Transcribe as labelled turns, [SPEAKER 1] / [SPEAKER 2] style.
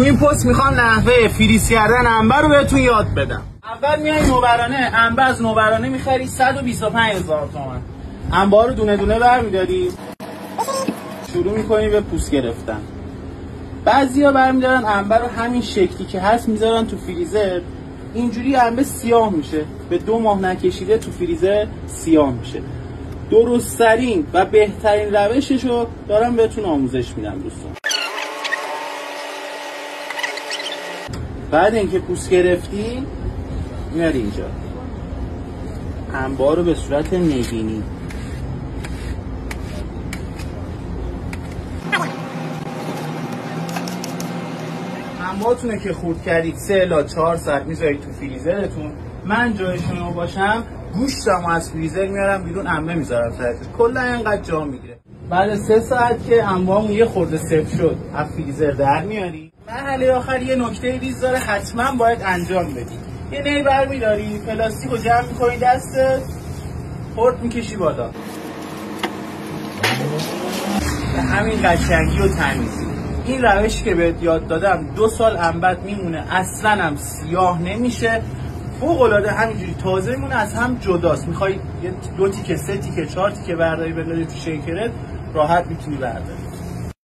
[SPEAKER 1] تو این پست میخوام نحوه فریز کردن انبر رو بهتون یاد بدم. اول میای نوبرانه، انبر از نوبرانه میخری 125,000 تومان. انبار رو دونه دونه برمیداری، شروع میکنی به پوست گرفتن. بعضیا برمیدارن انبر رو همین شکلی که هست میذارن تو فریزر، اینجوری انبه سیاه میشه، به 2 ماه نکشیده تو فریزر سیاه میشه. درست‌ترین و بهترین روشش رو دارم بهتون آموزش میدم دوستان. بعد اینکه پوست گرفتی میاری اینجا، انبار رو به صورت نگینی انبارتونه که خورد کردید 3 الی 4 ساعت میذارید تو فریزرتون. من جای شما باشم گوشتمو از فریزر میارم بیرون، انبه میذارم سرش، کلا اینقدر جا میگیره. بعد 3 ساعت که انبارمون یه خورده سفت شد از فریزر در میاری. مرحله آخر یه نکته ریز داره حتما باید انجام بدی. یه نی برمیداری، پلاستیکو جمع میکنی دستت، خورد میکشی بالا. به همین قشنگی و تمیزی. این روشی که بهت یاد دادم 2 سال انبت میمونه، اصلا هم سیاه نمیشه، فوق العاده همینجوری تازه میمونه، از هم جداست. میخوای 2 تیکه 3 تیکه 4 تیکه برداری بندازی تو شیکرت، راحت میتونی برداری.